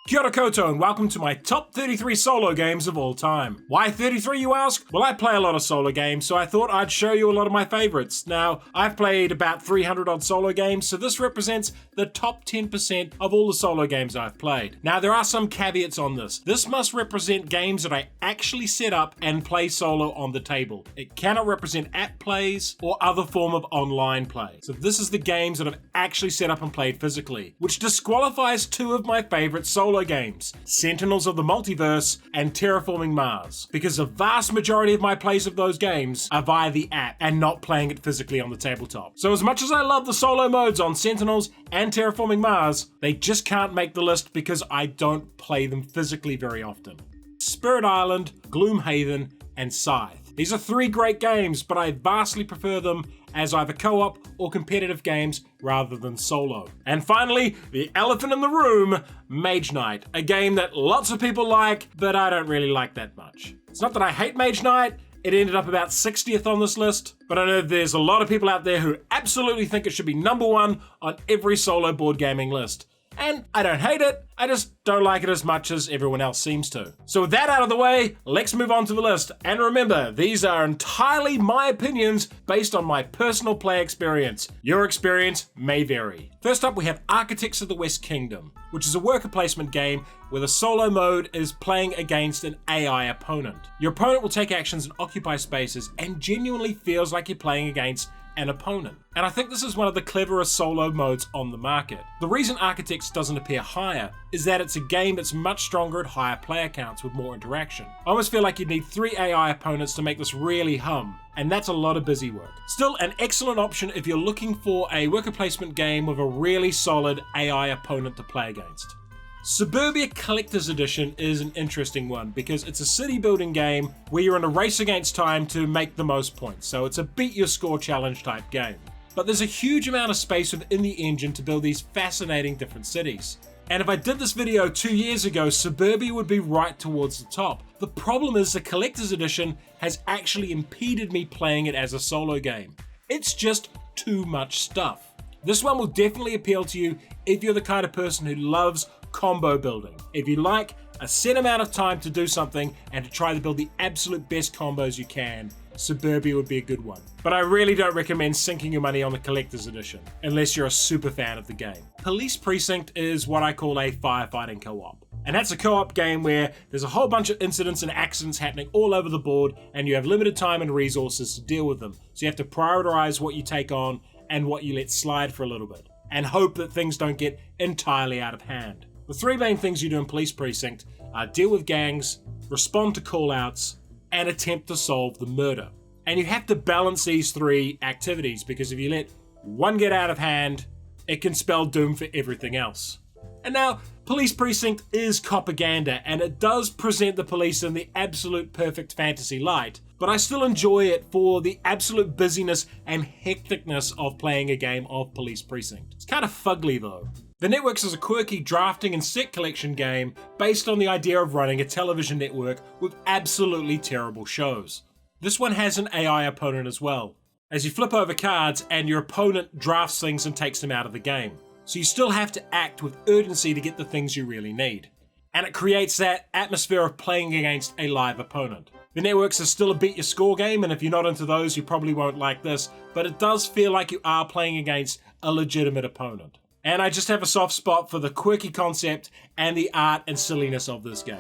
Kia ora koutou and welcome to my top 33 solo games of all time. Why 33 you ask? Well, I play a lot of solo games, so I thought I'd show you a lot of my favorites. Now, I've played about 300 odd solo games, so this represents the top 10% of all the solo games I've played. Now, there are some caveats on this. This must represent games that I actually set up and play solo on the table. It cannot represent app plays or other form of online play. So this is the games that I've actually set up and played physically, which disqualifies two of my favorite solo games, Sentinels of the Multiverse and Terraforming Mars, because the vast majority of my plays of those games are via the app and not playing it physically on the tabletop. So as much as I love the solo modes on Sentinels and Terraforming Mars, they just can't make the list because I don't play them physically very often. Spirit Island, Gloomhaven, and Scythe. These are three great games, but I vastly prefer them as either co-op or competitive games rather than solo. And finally, the elephant in the room, Mage Knight, a game that lots of people like, but I don't really like that much. It's not that I hate Mage Knight, it ended up about 60th on this list, but I know there's a lot of people out there who absolutely think it should be number one on every solo board gaming list. And I don't hate it, I just don't like it as much as everyone else seems to. So with that out of the way, let's move on to the list. And remember, these are entirely my opinions based on my personal play experience. Your experience may vary. First up, we have Architects of the West Kingdom, which is a worker placement game where the solo mode is playing against an AI opponent. Your opponent will take actions and occupy spaces and genuinely feels like you're playing against an opponent. And I think this is one of the cleverest solo modes on the market. The reason Architects doesn't appear higher is that it's a game that's much stronger at higher player counts with more interaction. I almost feel like you'd need 3 AI opponents to make this really hum, and that's a lot of busy work. Still an excellent option if you're looking for a worker placement game with a really solid AI opponent to play against. Suburbia Collector's Edition is an interesting one because it's a city building game where you're in a race against time to make the most points, so it's a beat your score challenge type game. But there's a huge amount of space within the engine to build these fascinating different cities. And if I did this video 2 years ago, Suburbia would be right towards the top. The problem is the Collector's Edition has actually impeded me playing it as a solo game. It's just too much stuff. This one will definitely appeal to you if you're the kind of person who loves combo building. If you like a set amount of time to do something and to try to build the absolute best combos you can, Suburbia would be a good one. But I really don't recommend sinking your money on the Collector's Edition, unless you're a super fan of the game. Police Precinct is what I call a firefighting co-op. And that's a co-op game where there's a whole bunch of incidents and accidents happening all over the board, and you have limited time and resources to deal with them. So you have to prioritize what you take on and what you let slide for a little bit, and hope that things don't get entirely out of hand. The 3 main things you do in Police Precinct are deal with gangs, respond to call-outs, and attempt to solve the murder. And you have to balance these 3 activities because if you let one get out of hand, it can spell doom for everything else. And now, Police Precinct is propaganda, and it does present the police in the absolute perfect fantasy light, but I still enjoy it for the absolute busyness and hecticness of playing a game of Police Precinct. It's kind of fugly though. The Networks is a quirky drafting and set collection game based on the idea of running a television network with absolutely terrible shows. This one has an AI opponent as well, as you flip over cards and your opponent drafts things and takes them out of the game. So you still have to act with urgency to get the things you really need. And it creates that atmosphere of playing against a live opponent. The Networks is still a beat your score game, and if you're not into those, you probably won't like this, but it does feel like you are playing against a legitimate opponent. And I just have a soft spot for the quirky concept and the art and silliness of this game.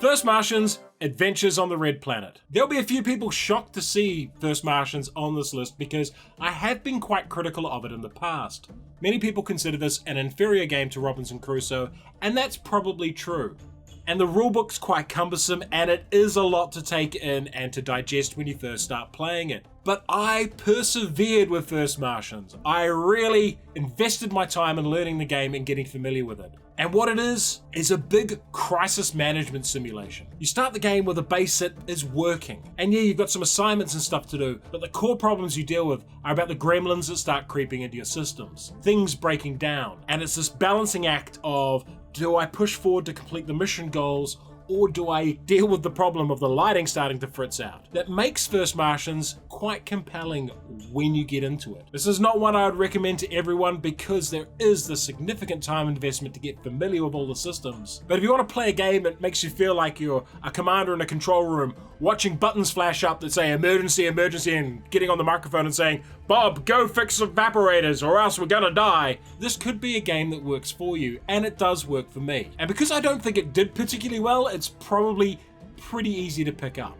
First Martians, Adventures on the Red Planet. There'll be a few people shocked to see First Martians on this list because I have been quite critical of it in the past. Many people consider this an inferior game to Robinson Crusoe, and that's probably true. And the rulebook's quite cumbersome, and it is a lot to take in and to digest when you first start playing it. But I persevered with First Martians. I really invested my time in learning the game and getting familiar with it. And what it is a big crisis management simulation. You start the game with a base that is working. And yeah, you've got some assignments and stuff to do, but the core problems you deal with are about the gremlins that start creeping into your systems. Things breaking down. And it's this balancing act of, do I push forward to complete the mission goals, or do I deal with the problem of the lighting starting to fritz out? That makes First Martians quite compelling when you get into it. This is not one I would recommend to everyone because there is the significant time investment to get familiar with all the systems. But if you want to play a game that makes you feel like you're a commander in a control room, watching buttons flash up that say emergency, emergency, and getting on the microphone and saying, "Bob, go fix evaporators or else we're gonna die," this could be a game that works for you, and it does work for me. And because I don't think it did particularly well, it's probably pretty easy to pick up.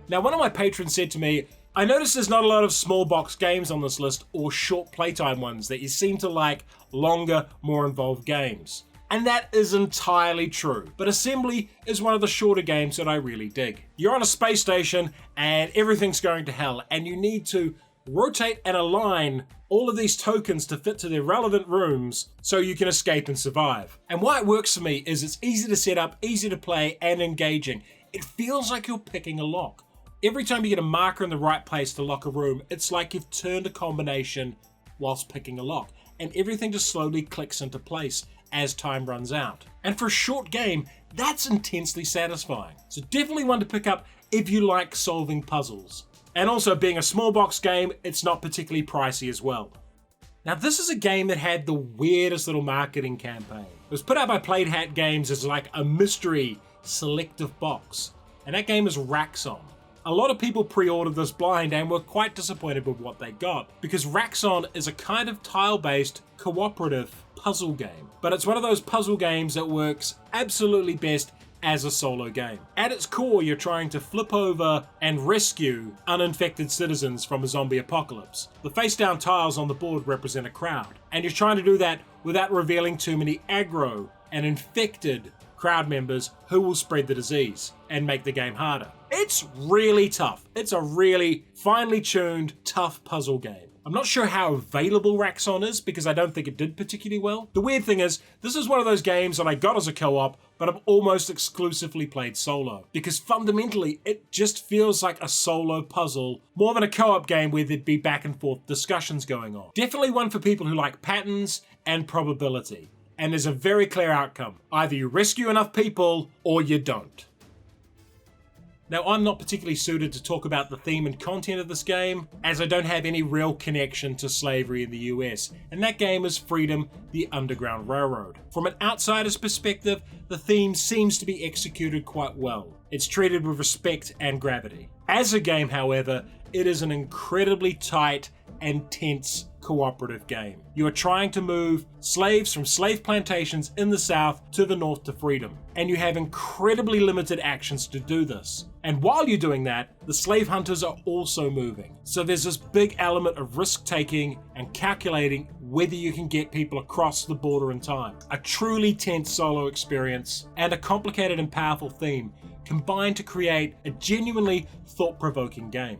Now, one of my patrons said to me, "I noticed there's not a lot of small box games on this list or short playtime ones, that you seem to like longer, more involved games." And that is entirely true, but Assembly is one of the shorter games that I really dig. You're on a space station and everything's going to hell, and you need to rotate and align all of these tokens to fit to their relevant rooms so you can escape and survive. And why it works for me is it's easy to set up, easy to play, and engaging. It feels like you're picking a lock. Every time you get a marker in the right place to lock a room, it's like you've turned a combination whilst picking a lock, and everything just slowly clicks into place as time runs out. And for a short game, that's intensely satisfying. So definitely one to pick up if you like solving puzzles. And also, being a small box game, it's not particularly pricey as well. Now, this is a game that had the weirdest little marketing campaign. It was put out by Played Hat Games as like a mystery selective box, and that game is Rexon. A lot of people pre-ordered this blind and were quite disappointed with what they got, because Rexon is a kind of tile-based cooperative puzzle game, but it's one of those puzzle games that works absolutely best as a solo game. At its core, you're trying to flip over and rescue uninfected citizens from a zombie apocalypse. The face-down tiles on the board represent a crowd, and you're trying to do that without revealing too many aggro and infected crowd members who will spread the disease and make the game harder. It's really tough. It's a really finely tuned, tough puzzle game. I'm not sure how available Rexon is because I don't think it did particularly well. The weird thing is, this is one of those games that I got as a co-op, but I've almost exclusively played solo, because fundamentally it just feels like a solo puzzle more than a co-op game where there'd be back and forth discussions going on. Definitely one for people who like patterns and probability. And there's a very clear outcome. Either you rescue enough people or you don't. Now, I'm not particularly suited to talk about the theme and content of this game, as I don't have any real connection to slavery in the US, and that game is Freedom, the Underground Railroad. From an outsider's perspective, the theme seems to be executed quite well. It's treated with respect and gravity. As a game, however, it is an incredibly tight and tense cooperative game. You are trying to move slaves from slave plantations in the south to the north to freedom, and you have incredibly limited actions to do this. And while you're doing that, the slave hunters are also moving. So there's this big element of risk-taking and calculating whether you can get people across the border in time. A truly tense solo experience and a complicated and powerful theme combined to create a genuinely thought-provoking game.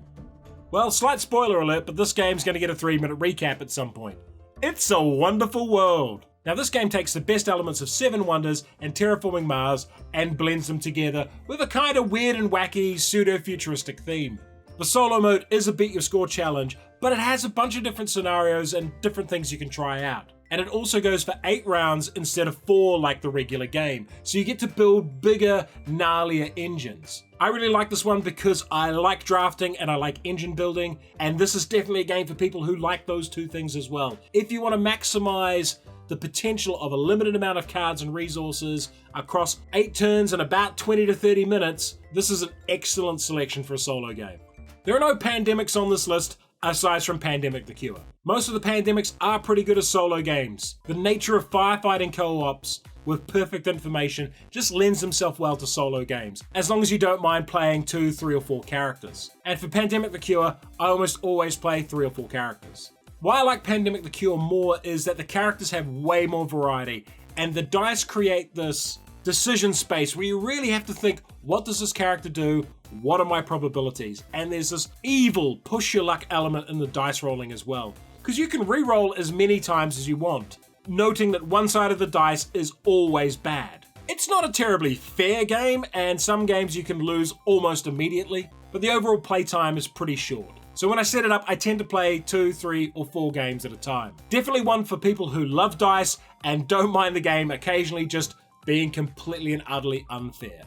Well, slight spoiler alert, but this game's going to get a 3-minute recap at some point. It's a wonderful world! Now, this game takes the best elements of Seven Wonders and Terraforming Mars and blends them together with a kind of weird and wacky pseudo-futuristic theme. The solo mode is a beat your score challenge, but it has a bunch of different scenarios and different things you can try out. And it also goes for 8 rounds instead of 4 like the regular game, so you get to build bigger, gnarlier engines. I really like this one because I like drafting and I like engine building, and this is definitely a game for people who like those two things as well. If you want to maximize the potential of a limited amount of cards and resources across 8 turns and about 20 to 30 minutes, this is an excellent selection for a solo game. There are no pandemics on this list, aside from Pandemic the Cure. Most of the pandemics are pretty good as solo games. The nature of firefighting co-ops with perfect information just lends themselves well to solo games, as long as you don't mind playing 2, 3 or 4 characters. And for Pandemic the Cure, I almost always play 3 or 4 characters. Why I like Pandemic the Cure more is that the characters have way more variety, and the dice create this decision space where you really have to think, what does this character do? What are my probabilities? And there's this evil push your luck element in the dice rolling as well, because you can re-roll as many times as you want, noting that one side of the dice is always bad. It's not a terribly fair game, and some games you can lose almost immediately, but the overall playtime is pretty short. So when I set it up, I tend to play 2, 3 or 4 games at a time. Definitely one for people who love dice and don't mind the game occasionally just being completely and utterly unfair.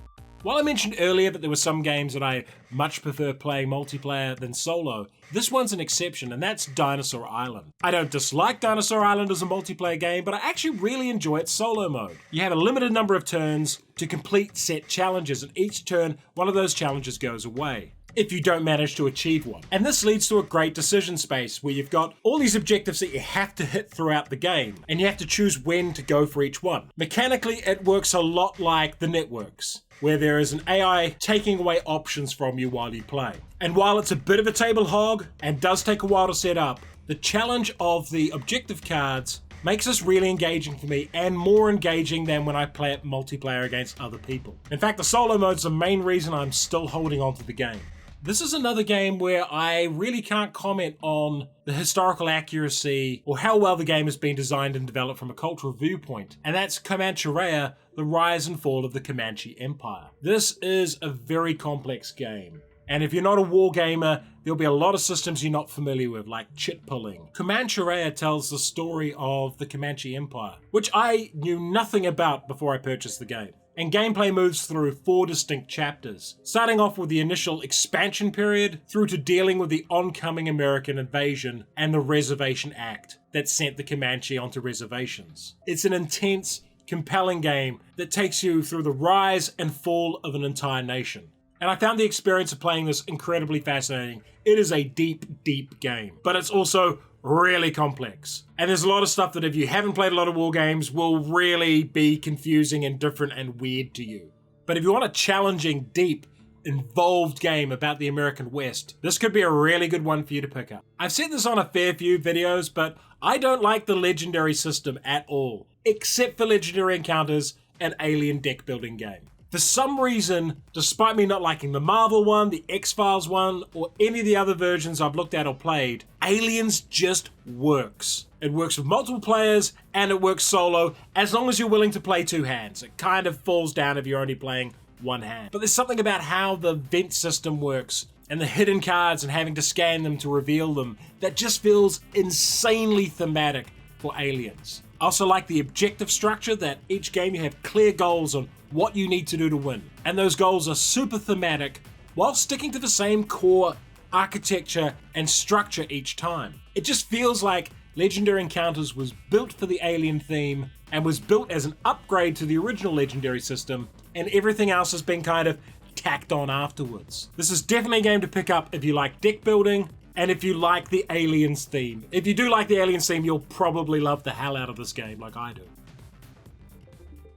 While I mentioned earlier that there were some games that I much prefer playing multiplayer than solo, this one's an exception, and that's Dinosaur Island. I don't dislike Dinosaur Island as a multiplayer game, but I actually really enjoy its solo mode. You have a limited number of turns to complete set challenges, and each turn, one of those challenges goes away if you don't manage to achieve one. And this leads to a great decision space where you've got all these objectives that you have to hit throughout the game, and you have to choose when to go for each one. Mechanically, it works a lot like the networks, where there is an AI taking away options from you while you play. And while it's a bit of a table hog and does take a while to set up, the challenge of the objective cards makes this really engaging for me, and more engaging than when I play it multiplayer against other people. In fact, the solo mode's the main reason I'm still holding on to the game. This is another game where I really can't comment on the historical accuracy or how well the game has been designed and developed from a cultural viewpoint, and that's Comanche, the rise and fall of the Comanche Empire. This is a very complex game, and if you're not a war gamer, there'll be a lot of systems you're not familiar with, like chit pulling. Comanche tells the story of the Comanche Empire, which I knew nothing about before I purchased the game. And gameplay moves through 4 distinct chapters, starting off with the initial expansion period through to dealing with the oncoming American invasion and the Reservation Act that sent the Comanche onto reservations. It's an intense, compelling game that takes you through the rise and fall of an entire nation. And I found the experience of playing this incredibly fascinating. It is a deep, deep game, but it's also really complex. And there's a lot of stuff that if you haven't played a lot of war games will really be confusing and different and weird to you. But if you want a challenging, deep, involved game about the American West, this could be a really good one for you to pick up. I've said this on a fair few videos, but I don't like the legendary system at all, except for legendary encounters and alien deck building game. For some reason, despite me not liking the Marvel one, the X-Files one, or any of the other versions I've looked at or played, Aliens just works. It works with multiple players, and it works solo, as long as you're willing to play 2 hands. It kind of falls down if you're only playing 1 hand. But there's something about how the vent system works, and the hidden cards and having to scan them to reveal them, that just feels insanely thematic for Aliens. I also like the objective structure, that each game you have clear goals on what you need to do to win. And those goals are super thematic while sticking to the same core architecture and structure each time. It just feels like Legendary Encounters was built for the Alien theme and was built as an upgrade to the original Legendary system, and everything else has been kind of tacked on afterwards. This is definitely a game to pick up if you like deck building and if you like the Aliens theme. If you do like the Aliens theme, you'll probably love the hell out of this game like I do.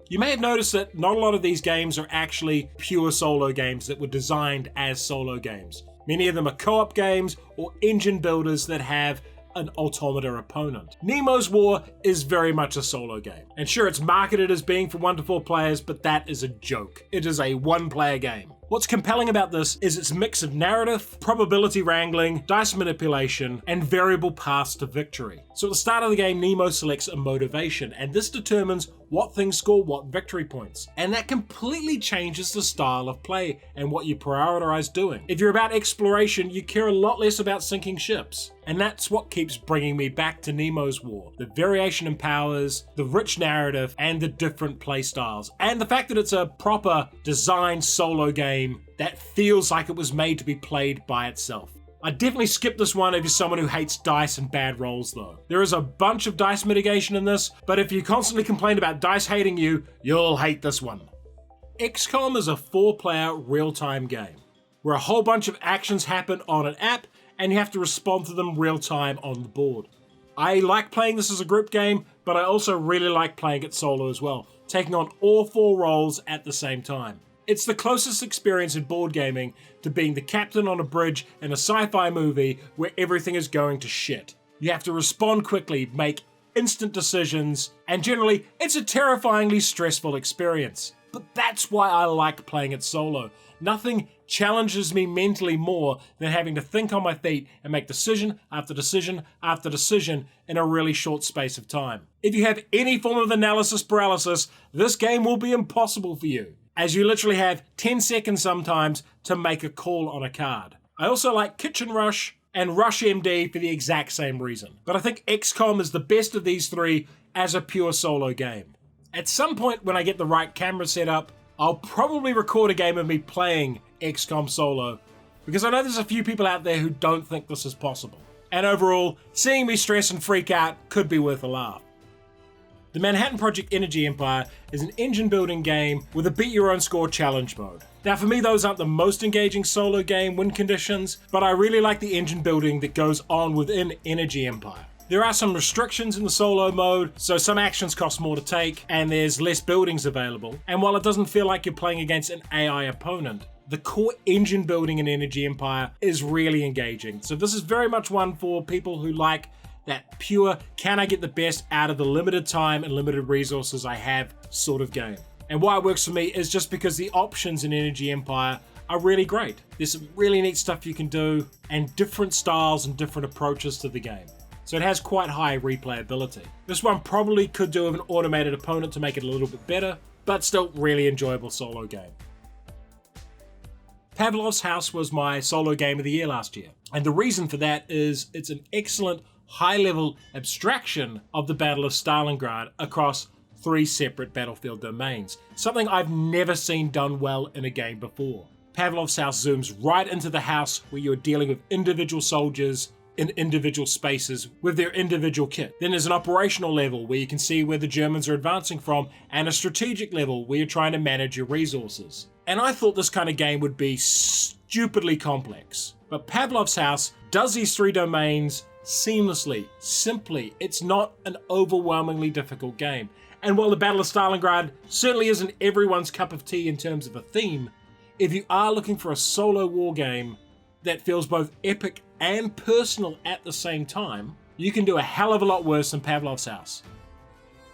You may have noticed that not a lot of these games are actually pure solo games that were designed as solo games. Many of them are co-op games or engine builders that have an automata opponent. Nemos War is very much a solo game. And sure, it's marketed as being for 1 to 4 players, but that is a joke. It is a 1-player game. What's compelling about this is its mix of narrative, probability wrangling, dice manipulation, and variable paths to victory. So at the start of the game, Nemo selects a motivation, and this determines what things score what victory points. And that completely changes the style of play and what you prioritize doing. If you're about exploration, you care a lot less about sinking ships. And that's what keeps bringing me back to Nemos War. The variation in powers, the rich narrative, and the different play styles. And the fact that it's a proper designed solo game that feels like it was made to be played by itself. I'd definitely skip this one if you're someone who hates dice and bad rolls though. There is a bunch of dice mitigation in this, but if you constantly complain about dice hating you, you'll hate this one. XCOM is a 4-player real-time game, where a whole bunch of actions happen on an app and you have to respond to them real-time on the board. I like playing this as a group game, but I also really like playing it solo as well, taking on all 4 roles at the same time. It's the closest experience in board gaming to being the captain on a bridge in a sci-fi movie where everything is going to shit. You have to respond quickly, make instant decisions, and generally, it's a terrifyingly stressful experience. But that's why I like playing it solo. Nothing challenges me mentally more than having to think on my feet and make decision after decision after decision in a really short space of time. If you have any form of analysis paralysis, this game will be impossible for you, as you literally have 10 seconds sometimes to make a call on a card. I also like Kitchen Rush and Rush MD for the exact same reason. But I think XCOM is the best of these 3 as a pure solo game. At some point when I get the right camera set up, I'll probably record a game of me playing XCOM solo, because I know there's a few people out there who don't think this is possible. And overall, seeing me stress and freak out could be worth a laugh. The Manhattan Project Energy Empire is an engine building game with a beat your own score challenge mode. Now for me, those aren't the most engaging solo game win conditions, but I really like the engine building that goes on within Energy Empire. There are some restrictions in the solo mode, so some actions cost more to take, and there's less buildings available. And while it doesn't feel like you're playing against an AI opponent, the core engine building in Energy Empire is really engaging. So this is very much one for people who like that pure, can I get the best out of the limited time and limited resources I have sort of game. And why it works for me is just because the options in Energy Empire are really great. There's some really neat stuff you can do, and different styles and different approaches to the game. So it has quite high replayability. This one probably could do with an automated opponent to make it a little bit better, but still really enjoyable solo game. Pavlovs House was my solo game of the year last year, and the reason for that is it's an excellent high-level abstraction of the Battle of Stalingrad across 3 separate battlefield domains, something I've never seen done well in a game before. Pavlovs House zooms right into the house where you're dealing with individual soldiers in individual spaces with their individual kit. Then there's an operational level where you can see where the Germans are advancing from, and a strategic level where you're trying to manage your resources. And I thought this kind of game would be stupidly complex, but Pavlovs House does these 3 domains seamlessly, simply. It's not an overwhelmingly difficult game. And while the Battle of Stalingrad certainly isn't everyone's cup of tea in terms of a theme, if you are looking for a solo war game that feels both epic and personal at the same time, you can do a hell of a lot worse than Pavlovs House.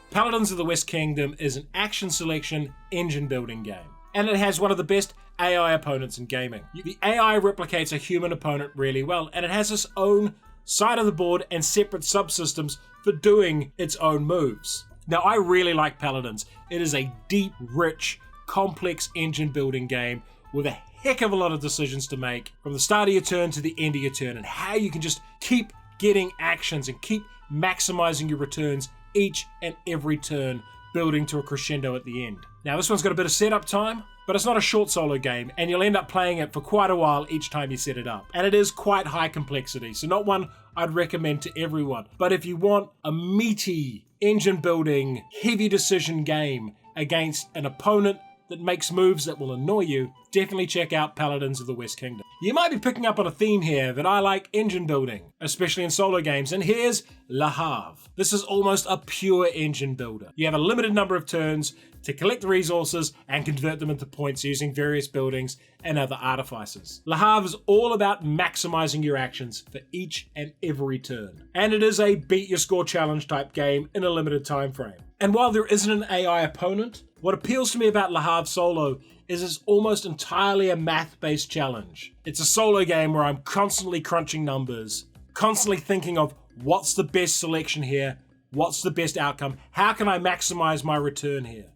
Paladins of the West Kingdom is an action selection engine building game, and it has one of the best AI opponents in gaming. The AI replicates a human opponent really well, and it has its own side of the board and separate subsystems for doing its own moves. Now I really like Paladins. It is a deep, rich, complex engine building game with a heck of a lot of decisions to make from the start of your turn to the end of your turn, and how you can just keep getting actions and keep maximizing your returns each and every turn, building to a crescendo at the end. Now this one's got a bit of setup time, but it's not a short solo game, and you'll end up playing it for quite a while each time you set it up. And it is quite high complexity, so not one I'd recommend to everyone. But if you want a meaty, engine building, heavy decision game against an opponent that makes moves that will annoy you, definitely check out Paladins of the West Kingdom. You might be picking up on a theme here that I like engine building, especially in solo games, and here's Laav. This is almost a pure engine builder. You have a limited number of turns to collect resources and convert them into points using various buildings and other artifices. Laav is all about maximizing your actions for each and every turn. And it is a beat your score challenge type game in a limited time frame. And while there isn't an AI opponent, what appeals to me about Laav Solo is it's almost entirely a math-based challenge. It's a solo game where I'm constantly crunching numbers, constantly thinking of what's the best selection here, what's the best outcome, how can I maximize my return here.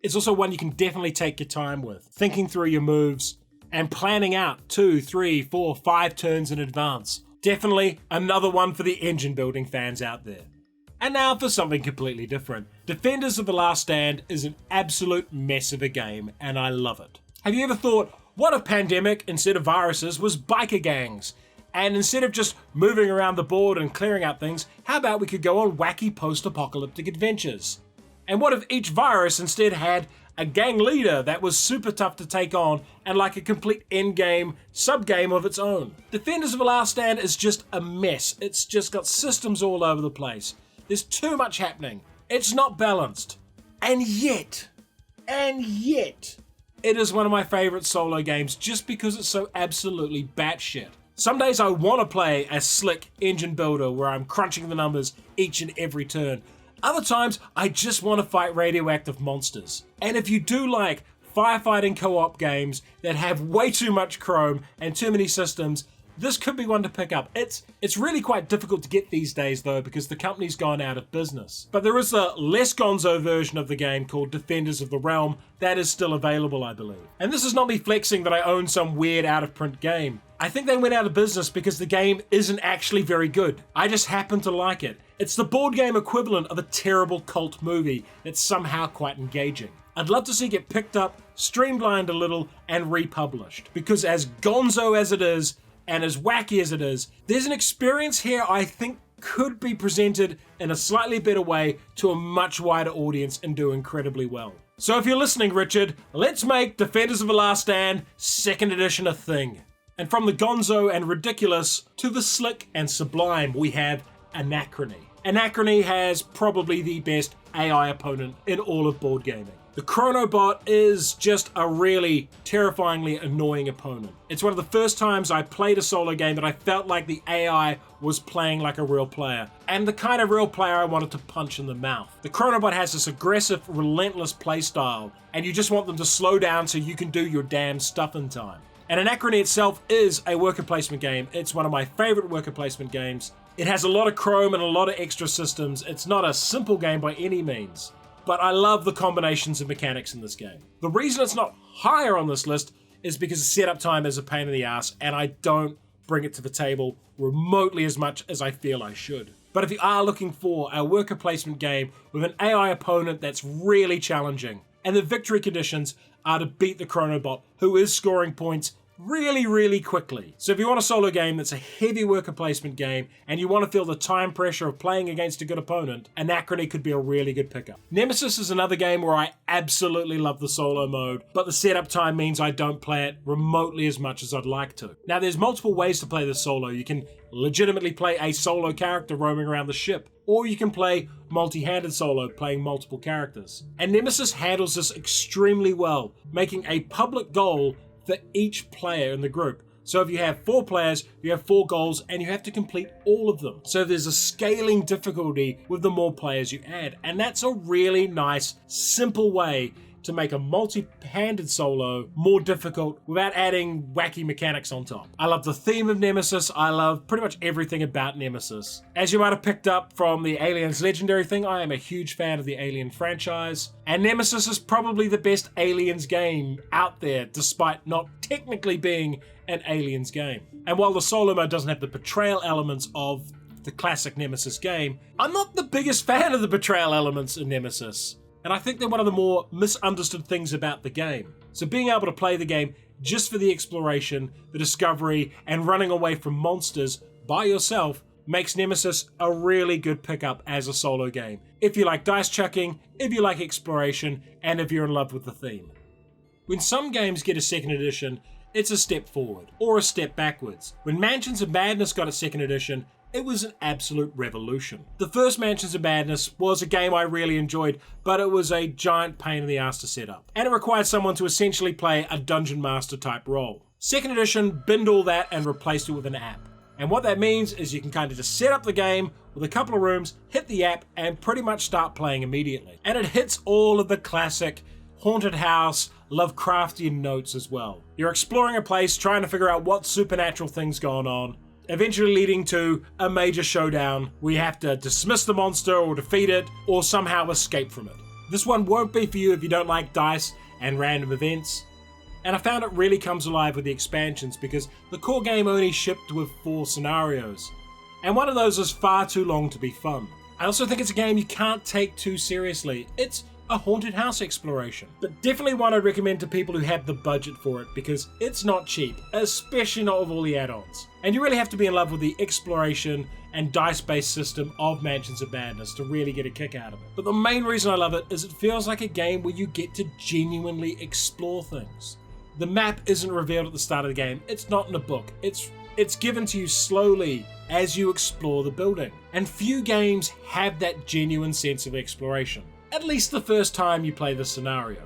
It's also one you can definitely take your time with, thinking through your moves and planning out 2, 3, 4, 5 turns in advance. Definitely another one for the engine building fans out there. And now for something completely different. Defenders of the Last Stand is an absolute mess of a game, and I love it. Have you ever thought, what if pandemic, instead of viruses, was biker gangs? And instead of just moving around the board and clearing out things, how about we could go on wacky post-apocalyptic adventures? And what if each virus instead had a gang leader that was super tough to take on and like a complete endgame sub-game of its own? Defenders of the Last Stand is just a mess. It's just got systems all over the place. There's too much happening. It's not balanced. And yet, it is one of my favorite solo games just because it's so absolutely batshit. Some days I want to play a slick engine builder where I'm crunching the numbers each and every turn. Other times, I just want to fight radioactive monsters. And if you do like firefighting co-op games that have way too much chrome and too many systems, this could be one to pick up. It's really quite difficult to get these days though, because the company's gone out of business. But there is a less gonzo version of the game called Defenders of the Realm that is still available, I believe. And this is not me flexing that I own some weird out-of-print game. I think they went out of business because the game isn't actually very good. I just happen to like it. It's the board game equivalent of a terrible cult movie that's somehow quite engaging. I'd love to see it get picked up, streamlined a little, and republished. Because as gonzo as it is, and as wacky as it is, there's an experience here I think could be presented in a slightly better way to a much wider audience and do incredibly well. So if you're listening, Richard, let's make Defenders of the Last Stand 2nd edition a thing. And from the gonzo and ridiculous to the slick and sublime, we have Anacron. Anacron has probably the best AI opponent in all of board gaming. The Chronobot is just a really terrifyingly annoying opponent. It's one of the first times I played a solo game that I felt like the AI was playing like a real player, and the kind of real player I wanted to punch in the mouth. The Chronobot has this aggressive, relentless playstyle, and you just want them to slow down so you can do your damn stuff in time. And Anacron itself is a worker placement game. It's one of my favorite worker placement games. It has a lot of chrome and a lot of extra systems. It's not a simple game by any means, but I love the combinations of mechanics in this game. The reason it's not higher on this list is because the setup time is a pain in the ass, and I don't bring it to the table remotely as much as I feel I should. But if you are looking for a worker placement game with an AI opponent that's really challenging, and the victory conditions are to beat the Chronobot, who is scoring points really quickly. So if you want a solo game that's a heavy worker placement game and you want to feel the time pressure of playing against a good opponent, Anacron could be a really good pickup. Nemesis is another game where I absolutely love the solo mode, but the setup time means I don't play it remotely as much as I'd like to. Now there's multiple ways to play this solo. You can legitimately play a solo character roaming around the ship, or you can play multi-handed solo, playing multiple characters. And Nemesis handles this extremely well, making a public goal for each player in the group. So if you have 4 players, you have 4 goals and you have to complete all of them. So there's a scaling difficulty with the more players you add. And that's a really nice, simple way to make a multi-handed solo more difficult without adding wacky mechanics on top. I love the theme of Nemesis. I love pretty much everything about Nemesis. As you might have picked up from the Aliens Legendary thing, I am a huge fan of the Alien franchise, and Nemesis is probably the best Aliens game out there, despite not technically being an Aliens game. And while the solo mode doesn't have the betrayal elements of the classic Nemesis game, I'm not the biggest fan of the betrayal elements in Nemesis. And I think they're one of the more misunderstood things about the game. So being able to play the game just for the exploration, the discovery, and running away from monsters by yourself makes Nemesis a really good pickup as a solo game. If you like dice chucking, if you like exploration, and if you're in love with the theme. When some games get a 2nd edition, it's a step forward, or a step backwards. When Mansions of Madness got a 2nd edition, it was an absolute revolution. The first Mansions of Madness was a game I really enjoyed, but it was a giant pain in the ass to set up. And it required someone to essentially play a Dungeon Master type role. 2nd edition binned all that and replaced it with an app. And what that means is you can kind of just set up the game with a couple of rooms, hit the app, and pretty much start playing immediately. And it hits all of the classic haunted house, Lovecraftian notes as well. You're exploring a place, trying to figure out what supernatural thing's going on, eventually leading to a major showdown where you have to dismiss the monster or defeat it or somehow escape from it. This one won't be for you if you don't like dice and random events. And I found it really comes alive with the expansions because the core game only shipped with 4 scenarios. And one of those is far too long to be fun. I also think it's a game you can't take too seriously. It's a haunted house exploration. But definitely one I'd recommend to people who have the budget for it because it's not cheap, especially not with all the add-ons. And you really have to be in love with the exploration and dice-based system of Mansions of Madness to really get a kick out of it. But the main reason I love it is it feels like a game where you get to genuinely explore things. The map isn't revealed at the start of the game. It's not in a book. It's given to you slowly as you explore the building. And few games have that genuine sense of exploration. At least the first time you play the scenario.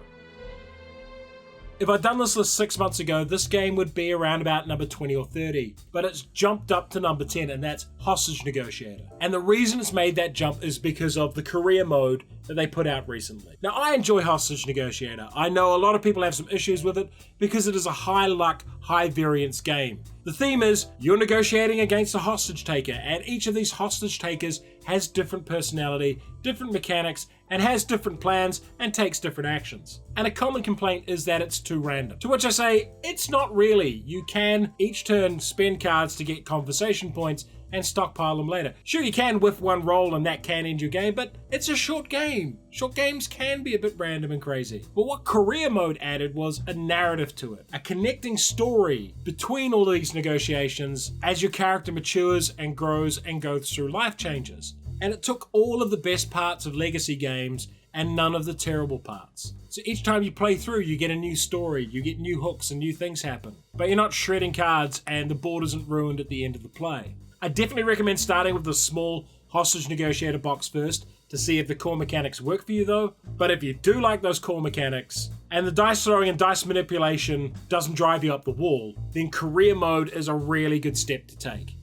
If I'd done this list 6 months ago, this game would be around about number 20 or 30, but it's jumped up to number 10, and that's Hostage Negotiator. And the reason it's made that jump is because of the career mode that they put out recently. Now, I enjoy Hostage Negotiator. I know a lot of people have some issues with it because it is a high luck, high variance game. The theme is you're negotiating against a hostage taker, and each of these hostage takers has different personality, different mechanics, and has different plans and takes different actions. And a common complaint is that it's too random. To which I say, it's not really. You can each turn spend cards to get conversation points, and stockpile them later. Sure, you can whiff one roll and that can end your game, but it's a short game. Short games can be a bit random and crazy. But what career mode added was a narrative to it, a connecting story between all these negotiations as your character matures and grows and goes through life changes. And it took all of the best parts of legacy games and none of the terrible parts. So each time you play through, you get a new story, you get new hooks and new things happen. But you're not shredding cards and the board isn't ruined at the end of the play. I definitely recommend starting with the small hostage negotiator box first to see if the core mechanics work for you though. But if you do like those core mechanics, and the dice throwing and dice manipulation doesn't drive you up the wall, then career mode is a really good step to take.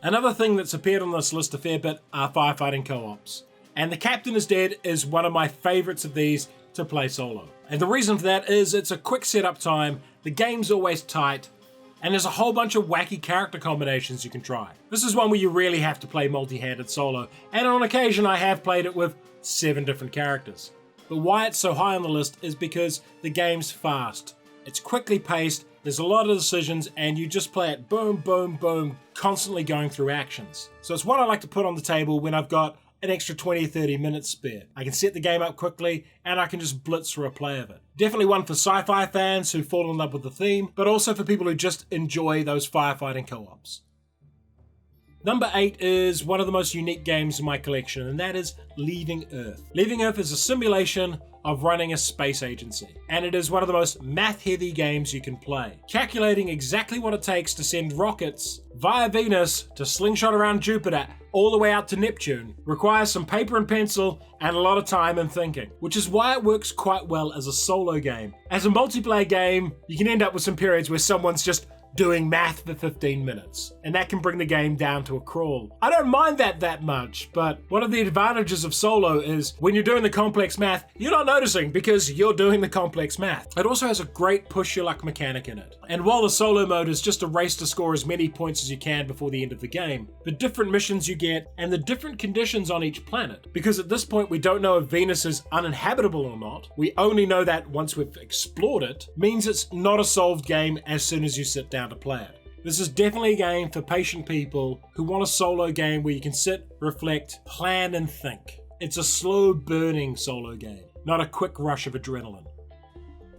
Another thing that's appeared on this list a fair bit are firefighting co-ops. And The Captain is Dead is one of my favorites of these to play solo. And the reason for that is it's a quick setup time, the game's always tight, and there's a whole bunch of wacky character combinations you can try. This is one where you really have to play multi-handed solo, and on occasion I have played it with 7 different characters. But why it's so high on the list is because the game's fast. It's quickly paced, there's a lot of decisions, and you just play it boom, boom, boom, constantly going through actions. So it's what I like to put on the table when I've got an extra 20 or 30 minutes spare. I can set the game up quickly and I can just blitz through a play of it. Definitely one for sci-fi fans who fall in love with the theme, but also for people who just enjoy those firefighting co-ops. Number 8 is one of the most unique games in my collection, and that is Leaving Earth. Leaving Earth is a simulation of running a space agency, and it is one of the most math-heavy games you can play. Calculating exactly what it takes to send rockets via Venus to slingshot around Jupiter all the way out to Neptune requires some paper and pencil and a lot of time and thinking, which is why it works quite well as a solo game. As a multiplayer game, you can end up with some periods where someone's just doing math for 15 minutes, and that can bring the game down to a crawl. I don't mind that much, but one of the advantages of solo is when you're doing the complex math, you're not noticing because you're doing the complex math. It also has a great push your luck mechanic in it. And while the solo mode is just a race to score as many points as you can before the end of the game, the different missions you get and the different conditions on each planet, because at this point we don't know if Venus is uninhabitable or not, we only know that once we've explored it, means it's not a solved game as soon as you sit down to play it. This is definitely a game for patient people who want a solo game where you can sit, reflect, plan and think. It's a slow burning solo game, not a quick rush of adrenaline.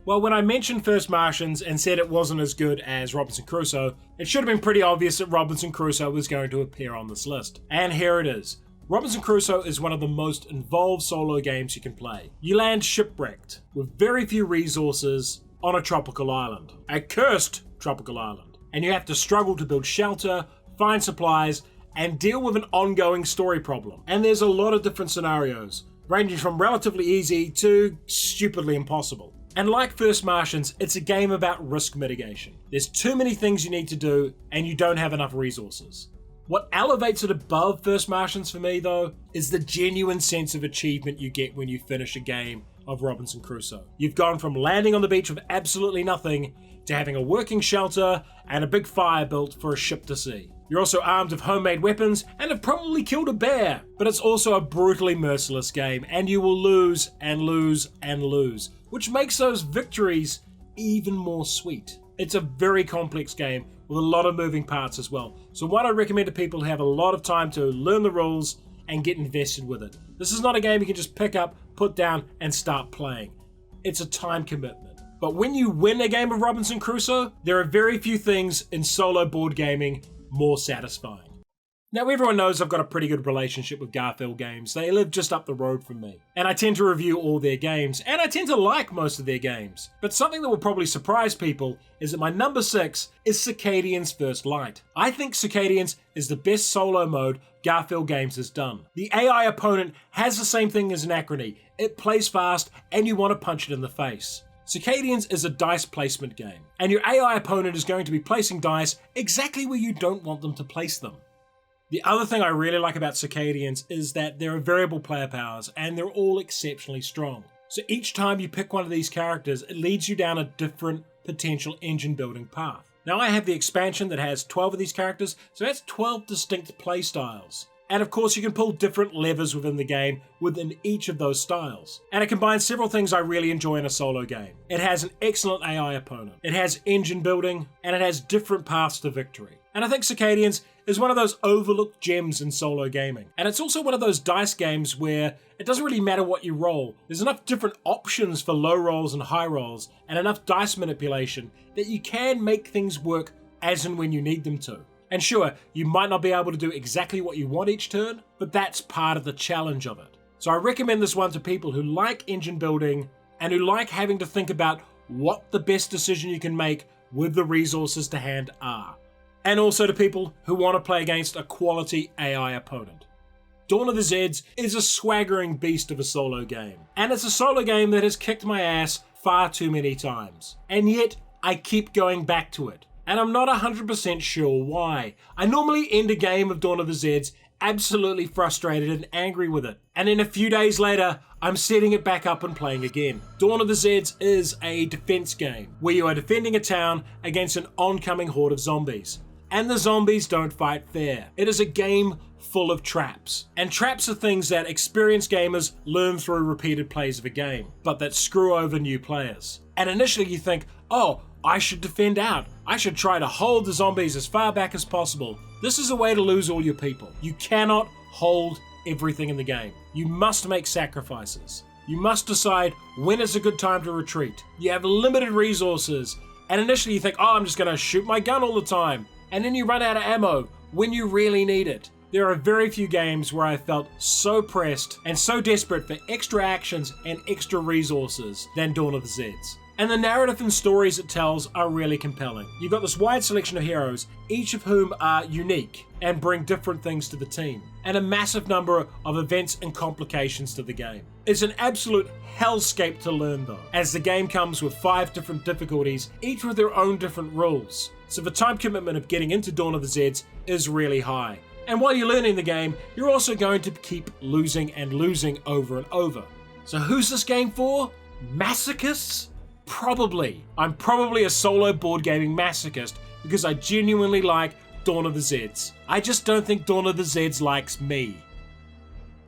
Well, when I mentioned First Martians and said it wasn't as good as Robinson Crusoe, it should have been pretty obvious that Robinson Crusoe was going to appear on this list. And here it is. Robinson Crusoe is one of the most involved solo games you can play. You land shipwrecked, with very few resources, on a tropical island. A cursed tropical island. And you have to struggle to build shelter, find supplies, and deal with an ongoing story problem. And there's a lot of different scenarios, ranging from relatively easy to stupidly impossible. And like First Martians, it's a game about risk mitigation. There's too many things you need to do, and you don't have enough resources. What elevates it above First Martians for me, though, is the genuine sense of achievement you get when you finish a game of Robinson Crusoe. You've gone from landing on the beach with absolutely nothing to having a working shelter and a big fire built for a ship to see. You're also armed with homemade weapons and have probably killed a bear, but it's also a brutally merciless game, and you will lose and lose and lose, which makes those victories even more sweet. It's a very complex game with a lot of moving parts as well, so one I recommend to people who have a lot of time to learn the rules and get invested with it. This is not a game you can just pick up, put down, and start playing. It's a time commitment. But when you win a game of Robinson Crusoe, there are very few things in solo board gaming more satisfying. Now everyone knows I've got a pretty good relationship with Garfield Games. They live just up the road from me. And I tend to review all their games, and I tend to like most of their games. But something that will probably surprise people is that my number 6 is Cadians First Light. I think Cadians is the best solo mode Garfield Games has done. The AI opponent has the same thing as Anacron. It plays fast, and you want to punch it in the face. Cadians is a dice placement game, and your AI opponent is going to be placing dice exactly where you don't want them to place them. The other thing I really like about Cadians is that there are variable player powers, and they're all exceptionally strong. So each time you pick one of these characters, it leads you down a different potential engine building path. Now I have the expansion that has 12 of these characters, so that's 12 distinct play styles. And of course you can pull different levers within the game within each of those styles. And it combines several things I really enjoy in a solo game. It has an excellent AI opponent, it has engine building, and it has different paths to victory. And I think Cadians is one of those overlooked gems in solo gaming. And it's also one of those dice games where it doesn't really matter what you roll. There's enough different options for low rolls and high rolls, and enough dice manipulation that you can make things work as and when you need them to. And sure, you might not be able to do exactly what you want each turn, but that's part of the challenge of it. So I recommend this one to people who like engine building and who like having to think about what the best decision you can make with the resources to hand are. And also to people who want to play against a quality AI opponent. Dawn of the Zeds is a swaggering beast of a solo game. And it's a solo game that has kicked my ass far too many times. And yet, I keep going back to it. And I'm not 100% sure why. I normally end a game of Dawn of the Zeds absolutely frustrated and angry with it. And then a few days later, I'm setting it back up and playing again. Dawn of the Zeds is a defense game where you are defending a town against an oncoming horde of zombies. And the zombies don't fight fair. It is a game full of traps. And traps are things that experienced gamers learn through repeated plays of a game, but that screw over new players. And initially you think, oh, I should defend out. I should try to hold the zombies as far back as possible. This is a way to lose all your people. You cannot hold everything in the game. You must make sacrifices. You must decide when is a good time to retreat. You have limited resources, and initially you think, oh, I'm just going to shoot my gun all the time. And then you run out of ammo when you really need it. There are very few games where I felt so pressed and so desperate for extra actions and extra resources than Dawn of the Zeds. And the narrative and stories it tells are really compelling. You've got this wide selection of heroes, each of whom are unique and bring different things to the team, and a massive number of events and complications to the game. It's an absolute hellscape to learn though, as the game comes with 5 different difficulties, each with their own different rules. So the time commitment of getting into Dawn of the Zeds is really high. And while you're learning the game, you're also going to keep losing and losing over and over. So who's this game for? Masochists? Probably. I'm probably a solo board gaming masochist because I genuinely like Dawn of the Zeds. I just don't think Dawn of the Zeds likes me.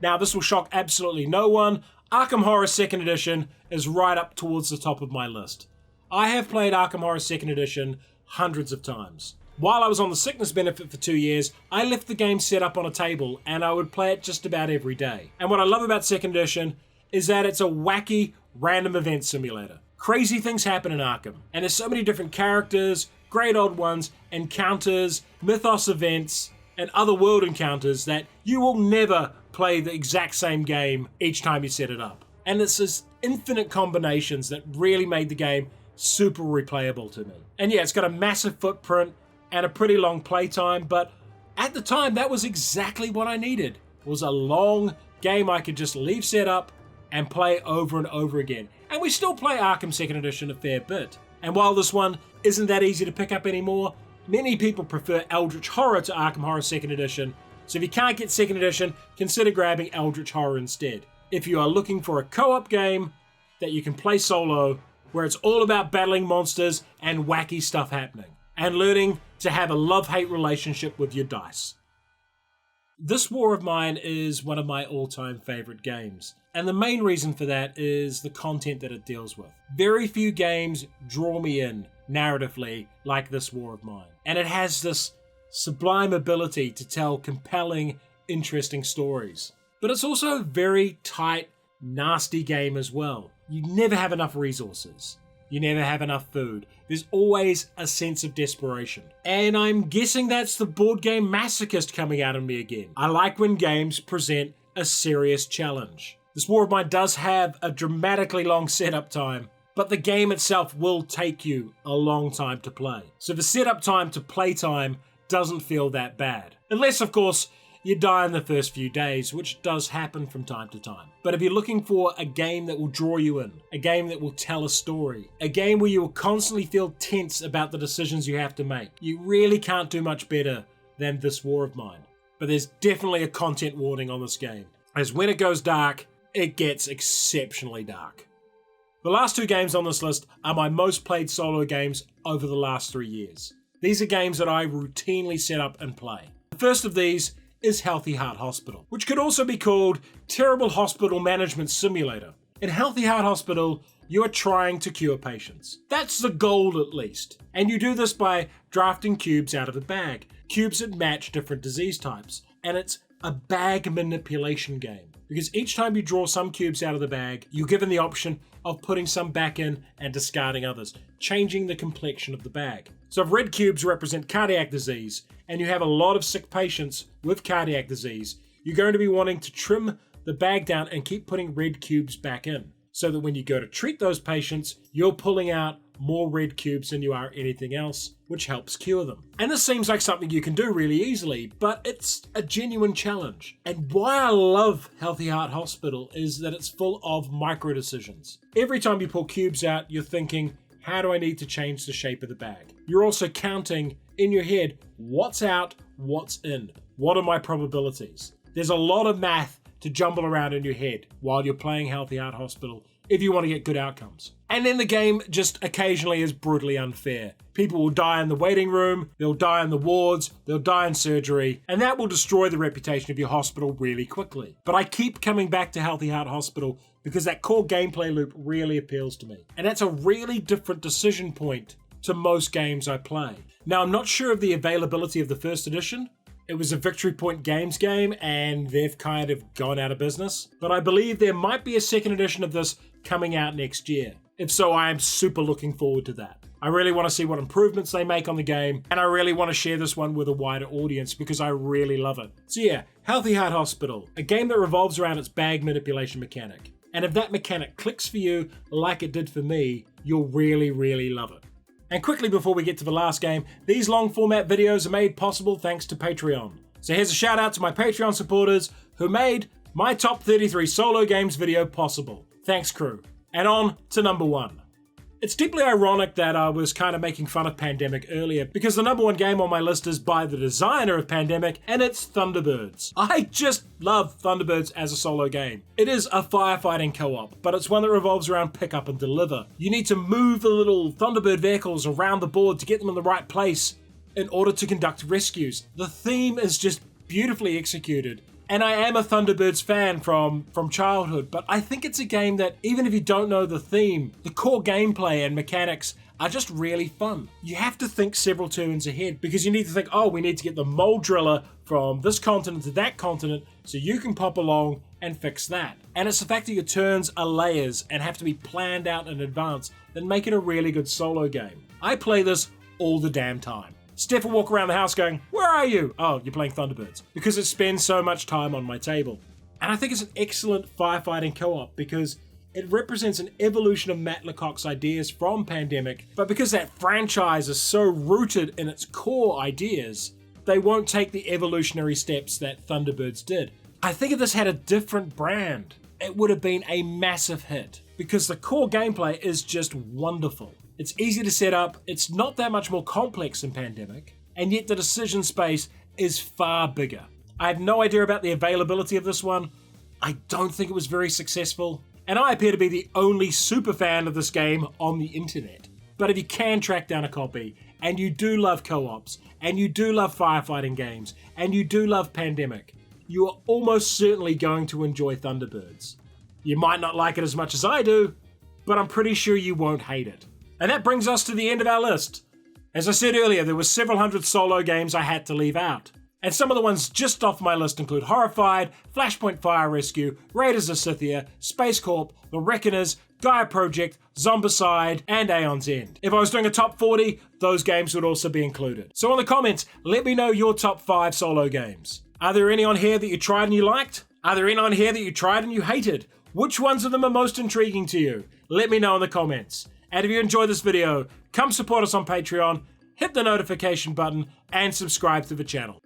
Now this will shock absolutely no one. Arkham Horror 2nd Edition is right up towards the top of my list. I have played Arkham Horror 2nd Edition hundreds of times. While I was on the sickness benefit for 2 years, I left the game set up on a table and I would play it just about every day. And what I love about 2nd Edition is that it's a wacky, random event simulator. Crazy things happen in Arkham, and there's so many different characters, great old ones, encounters, mythos events, and other world encounters that you will never play the exact same game each time you set it up. And it's this infinite combinations that really made the game super replayable to me. And yeah, it's got a massive footprint and a pretty long playtime, but at the time that was exactly what I needed. It was a long game I could just leave set up and play over and over again. And we still play Arkham 2nd Edition a fair bit. And while this one isn't that easy to pick up anymore, many people prefer Eldritch Horror to Arkham Horror 2nd Edition, so if you can't get 2nd Edition, consider grabbing Eldritch Horror instead. If you are looking for a co-op game that you can play solo, where it's all about battling monsters and wacky stuff happening, and learning to have a love-hate relationship with your dice. This war of mine is one of my all-time favorite games, and the main reason for that is the content that it deals with. Very few games draw me in narratively like this war of mine, and it has this sublime ability to tell compelling, interesting stories. But it's also a very tight, nasty game as well. You never have enough resources. You never have enough food. There's always a sense of desperation. And I'm guessing that's the board game masochist coming out of me again. I like when games present a serious challenge. This war of mine does have a dramatically long setup time, but the game itself will take you a long time to play. So the setup time to play time doesn't feel that bad. Unless, of course, you die in the first few days, which does happen from time to time. But if you're looking for a game that will draw you in, a game that will tell a story, a game where you will constantly feel tense about the decisions you have to make, you really can't do much better than this war of mine. But there's definitely a content warning on this game, as when it goes dark, it gets exceptionally dark. The last 2 games on this list are my most played solo games over the last 3 years. These are games that I routinely set up and play. The first of these is Healthy Heart Hospital, which could also be called Terrible Hospital Management Simulator. In Healthy Heart Hospital, you are trying to cure patients. That's the goal at least. And you do this by drafting cubes out of a bag. cubes that match different disease types. And it's a bag manipulation game, because each time you draw some cubes out of the bag, you're given the option of putting some back in and discarding others, changing the complexion of the bag. So if red cubes represent cardiac disease, and you have a lot of sick patients with cardiac disease, you're going to be wanting to trim the bag down and keep putting red cubes back in, so that when you go to treat those patients, you're pulling out more red cubes than you are anything else, which helps cure them. And this seems like something you can do really easily, but it's a genuine challenge. And why I love Healthy Heart Hospital is that it's full of micro decisions. Every time you pull cubes out, you're thinking, how do I need to change the shape of the bag? You're also counting in your head, what's out, what's in? What are my probabilities? There's a lot of math to jumble around in your head while you're playing Healthy Heart Hospital if you want to get good outcomes. And then the game just occasionally is brutally unfair. People will die in the waiting room, they'll die in the wards, they'll die in surgery, and that will destroy the reputation of your hospital really quickly. But I keep coming back to Healthy Heart Hospital because that core gameplay loop really appeals to me. And that's a really different decision point to most games I play. Now, I'm not sure of the availability of the first edition. It was a Victory Point Games game, and they've kind of gone out of business. But I believe there might be a second edition of this coming out next year. If so, I am super looking forward to that. I really want to see what improvements they make on the game, and I really want to share this one with a wider audience because I really love it. So yeah, Healthy Heart Hospital, a game that revolves around its bag manipulation mechanic. And if that mechanic clicks for you like it did for me, you'll really, really love it. And quickly before we get to the last game, these long format videos are made possible thanks to Patreon. So here's a shout out to my Patreon supporters who made my top 33 solo games video possible. Thanks, crew. And on to number 1. It's deeply ironic that I was kind of making fun of Pandemic earlier, because the number 1 game on my list is by the designer of Pandemic, and it's Thunderbirds. I just love Thunderbirds as a solo game. It is a firefighting co-op, but it's one that revolves around pick up and deliver. You need to move the little Thunderbird vehicles around the board to get them in the right place in order to conduct rescues. The theme is just beautifully executed. And I am a Thunderbirds fan from childhood, but I think it's a game that, even if you don't know the theme, the core gameplay and mechanics are just really fun. You have to think several turns ahead, because you need to think, oh, we need to get the mold driller from this continent to that continent, so you can pop along and fix that. And it's the fact that your turns are layers and have to be planned out in advance that make it a really good solo game. I play this all the damn time. Steph will walk around the house going, where are you? Oh, you're playing Thunderbirds. Because it spends so much time on my table. And I think it's an excellent firefighting co-op because it represents an evolution of Matt Leacock's ideas from Pandemic, but because that franchise is so rooted in its core ideas, they won't take the evolutionary steps that Thunderbirds did. I think if this had a different brand, it would have been a massive hit because the core gameplay is just wonderful. It's easy to set up, it's not that much more complex than Pandemic, and yet the decision space is far bigger. I have no idea about the availability of this one. I don't think it was very successful, and I appear to be the only super fan of this game on the internet. But if you can track down a copy, and you do love co-ops, and you do love firefighting games, and you do love Pandemic, you are almost certainly going to enjoy Thunderbirds. You might not like it as much as I do, but I'm pretty sure you won't hate it. And that brings us to the end of our list. As I said earlier, there were several hundred solo games I had to leave out. And some of the ones just off my list include Horrified, Flashpoint Fire Rescue, Raiders of Scythia, Space Corp, The Reckoners, Gaia Project, Zombicide, and Aeon's End. If I was doing a top 40, those games would also be included. So in the comments, let me know your top 5 solo games. Are there any on here that you tried and you liked? Are there any on here that you tried and you hated? Which ones of them are most intriguing to you? Let me know in the comments. And if you enjoyed this video, come support us on Patreon, hit the notification button, and subscribe to the channel.